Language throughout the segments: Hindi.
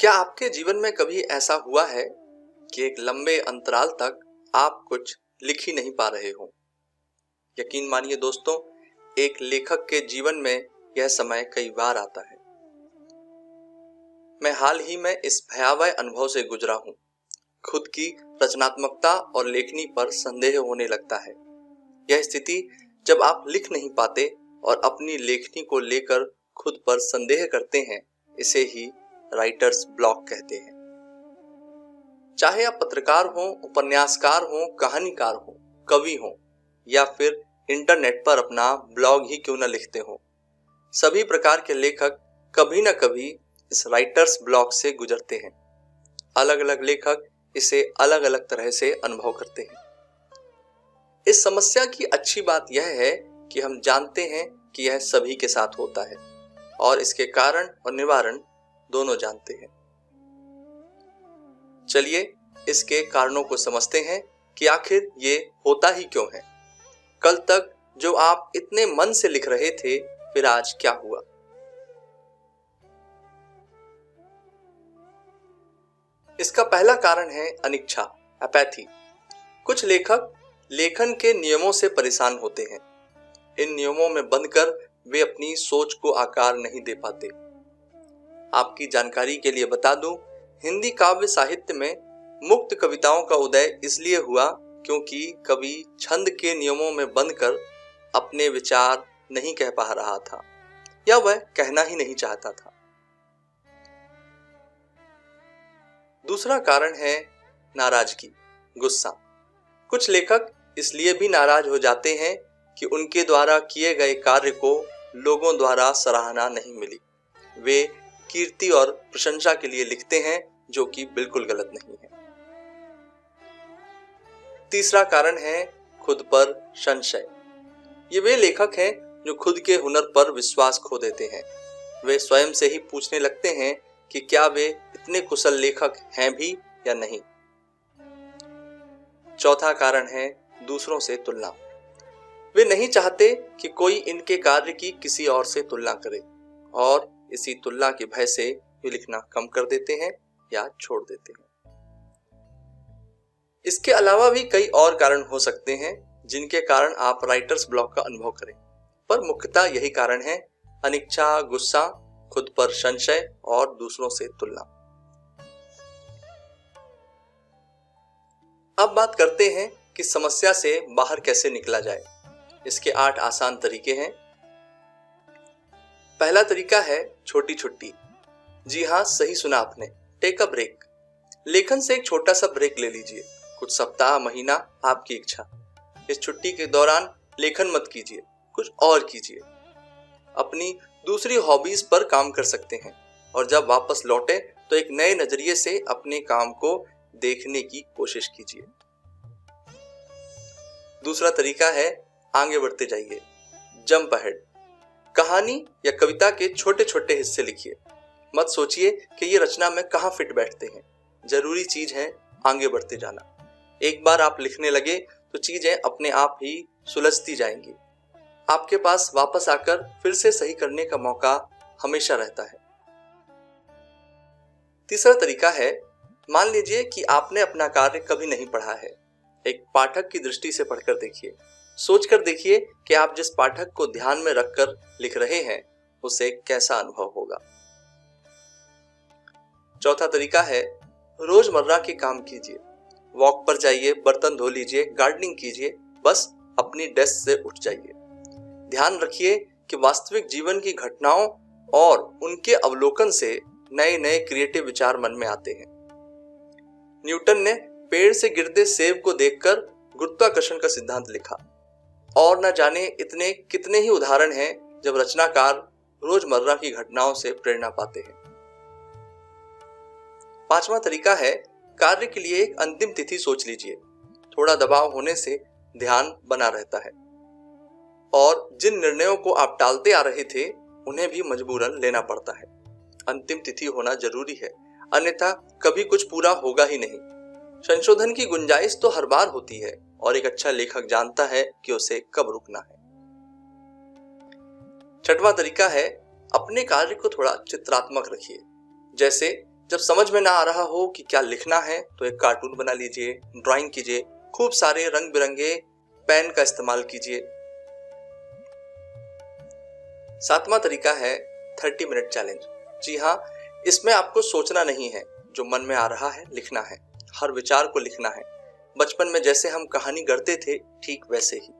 क्या आपके जीवन में कभी ऐसा हुआ है कि एक लंबे अंतराल तक आप कुछ लिख ही नहीं पा रहे हो? यकीन मानिए दोस्तों, एक लेखक के जीवन में यह समय कई बार आता है। मैं हाल ही में इस भयावह अनुभव से गुजरा हूं। खुद की रचनात्मकता और लेखनी पर संदेह होने लगता है। यह स्थिति जब आप लिख नहीं पाते और अपनी लेखनी को लेकर खुद पर संदेह करते हैं, इसे ही राइटर्स ब्लॉक कहते हैं। चाहे आप पत्रकार हो, उपन्यासकार हो, कहानीकार हो, कवि हो या फिर इंटरनेट पर अपना ब्लॉग ही क्यों न लिखते हो, सभी प्रकार के लेखक कभी न कभी इस राइटर्स ब्लॉक से गुजरते हैं। अलग अलग लेखक इसे अलग अलग तरह से अनुभव करते हैं। इस समस्या की अच्छी बात यह है कि हम जानते हैं कि यह सभी के साथ होता है और इसके कारण और निवारण दोनों जानते हैं। चलिए इसके कारणों को समझते हैं कि आखिर ये होता ही क्यों है। कल तक जो आप इतने मन से लिख रहे थे, फिर आज क्या हुआ? इसका पहला कारण है अनिच्छा, अपैथी। कुछ लेखक लेखन के नियमों से परेशान होते हैं। इन नियमों में बंधकर वे अपनी सोच को आकार नहीं दे पाते। आपकी जानकारी के लिए बता दूं, हिंदी काव्य साहित्य में मुक्त कविताओं का उदय इसलिए हुआ क्योंकि कवि छंद के नियमों में बंधकर अपने विचार नहीं कह पा रहा था या वह कहना ही नहीं चाहता था। दूसरा कारण है नाराजगी, गुस्सा। कुछ लेखक इसलिए भी नाराज हो जाते हैं कि उनके द्वारा किए गए कार्य को लोगों द्वारा सराहना नहीं मिली। वे कीर्ति और प्रशंसा के लिए लिखते हैं, जो कि बिल्कुल गलत नहीं है। तीसरा कारण है खुद पर संशय। ये वे लेखक हैं जो खुद के हुनर पर विश्वास खो देते हैं। वे स्वयं से ही पूछने लगते हैं कि क्या वे इतने कुशल लेखक हैं भी या नहीं। चौथा कारण है दूसरों से तुलना। वे नहीं चाहते कि कोई इनके कार्य की किसी और से तुलना करे और इसी तुलना के भय से वे लिखना कम कर देते हैं या छोड़ देते हैं। इसके अलावा भी कई और कारण हो सकते हैं जिनके कारण आप राइटर्स ब्लॉक का अनुभव करें, पर मुख्यतः यही कारण है: अनिच्छा, गुस्सा, खुद पर संशय और दूसरों से तुलना। अब बात करते हैं कि समस्या से बाहर कैसे निकला जाए। इसके 8 आसान तरीके हैं। पहला तरीका है छोटी छुट्टी। जी हाँ, सही सुना आपने, टेक अ ब्रेक। लेखन से एक छोटा सा ब्रेक ले लीजिए, कुछ सप्ताह, महीना, आपकी इच्छा। इस छुट्टी के दौरान लेखन मत कीजिए, कुछ और कीजिए। अपनी दूसरी हॉबीज पर काम कर सकते हैं और जब वापस लौटे तो एक नए नजरिए से अपने काम को देखने की कोशिश कीजिए। दूसरा तरीका है आगे बढ़ते जाइए, जंप अहेड। कहानी या कविता के छोटे छोटे हिस्से लिखिए। मत सोचिए कि ये रचना में कहाँ फिट बैठते हैं। जरूरी चीज है आगे बढ़ते जाना। एक बार आप लिखने लगे तो चीजें अपने आप ही सुलझती जाएंगी। आपके पास वापस आकर फिर से सही करने का मौका हमेशा रहता है। तीसरा तरीका है, मान लीजिए कि आपने अपना कार्य कभी नहीं पढ़ा है। एक पाठक की दृष्टि से पढ़कर देखिए। सोचकर देखिए कि आप जिस पाठक को ध्यान में रखकर लिख रहे हैं उसे कैसा अनुभव होगा। चौथा तरीका है, रोजमर्रा के काम कीजिए। वॉक पर जाइए, बर्तन धो लीजिए, गार्डनिंग कीजिए, बस अपनी डेस्क से उठ जाइए। ध्यान रखिए कि वास्तविक जीवन की घटनाओं और उनके अवलोकन से नए नए क्रिएटिव विचार मन में आते हैं। न्यूटन ने पेड़ से गिरते सेब को देखकर गुरुत्वाकर्षण का सिद्धांत लिखा और न जाने इतने कितने ही उदाहरण हैं जब रचनाकार रोजमर्रा की घटनाओं से प्रेरणा पाते हैं। पांचवा तरीका है, कार्य के लिए एक अंतिम तिथि सोच लीजिए। थोड़ा दबाव होने से ध्यान बना रहता है और जिन निर्णयों को आप टालते आ रहे थे उन्हें भी मजबूरन लेना पड़ता है। अंतिम तिथि होना जरूरी है, अन्यथा कभी कुछ पूरा होगा ही नहीं। संशोधन की गुंजाइश तो हर बार होती है और एक अच्छा लेखक जानता है कि उसे कब रुकना है। छठवां तरीका है, अपने कार्य को थोड़ा चित्रात्मक रखिए। जैसे जब समझ में ना आ रहा हो कि क्या लिखना है तो एक कार्टून बना लीजिए, ड्राइंग कीजिए, खूब सारे रंग बिरंगे पेन का इस्तेमाल कीजिए। 7वां तरीका है 30 मिनट चैलेंज। जी हाँ, इसमें आपको सोचना नहीं है, जो मन में आ रहा है लिखना है, हर विचार को लिखना है। बचपन में जैसे हम कहानी गढ़ते थे ठीक वैसे ही,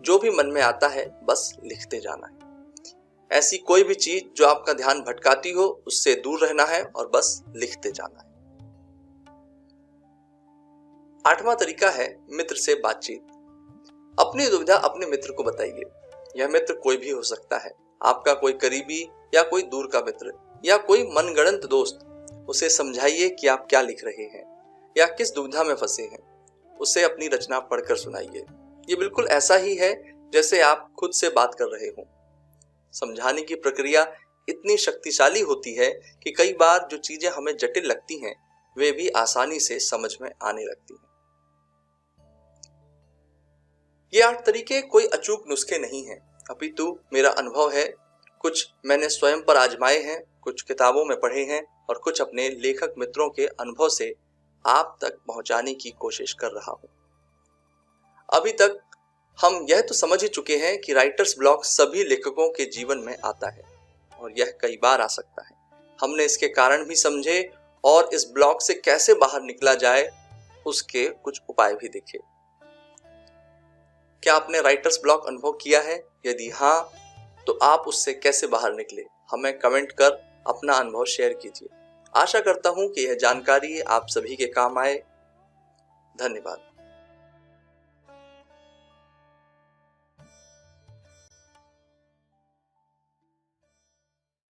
जो भी मन में आता है बस लिखते जाना है। ऐसी कोई भी चीज जो आपका ध्यान भटकाती हो उससे दूर रहना है और बस लिखते जाना है। 8वां तरीका है मित्र से बातचीत। अपनी दुविधा अपने मित्र को बताइए। यह मित्र कोई भी हो सकता है, आपका कोई करीबी या कोई दूर का मित्र या कोई मनगढ़ंत दोस्त। उसे समझाइए कि आप क्या लिख रहे हैं या किस दुविधा में फंसे हैं। उसे अपनी रचना पढ़कर सुनाइए। ये बिल्कुल ऐसा ही है जैसे आप खुद से बात कर रहे हो। समझाने की प्रक्रिया इतनी शक्तिशाली होती है कि कई बार जो चीजें हमें जटिल लगती हैं वे भी आसानी से समझ में आने लगती हैं। ये 8 तरीके कोई अचूक नुस्खे नहीं हैं, अपितु मेरा अनुभव है। कुछ मैंने स्वयं पर आजमाए हैं, कुछ किताबों में पढ़े हैं और कुछ अपने लेखक मित्रों के अनुभव से आप तक पहुंचाने की कोशिश कर रहा हूं। अभी तक हम यह तो समझ ही चुके हैं कि राइटर्स ब्लॉक सभी लेखकों के जीवन में आता है और यह कई बार आ सकता है। हमने इसके कारण भी समझे और इस ब्लॉक से कैसे बाहर निकला जाए उसके कुछ उपाय भी देखे। क्या आपने राइटर्स ब्लॉक अनुभव किया है? यदि हाँ, तो आप उससे कैसे बाहर निकले? हमें कमेंट कर अपना अनुभव शेयर कीजिए। आशा करता हूं कि यह जानकारी आप सभी के काम आए। धन्यवाद।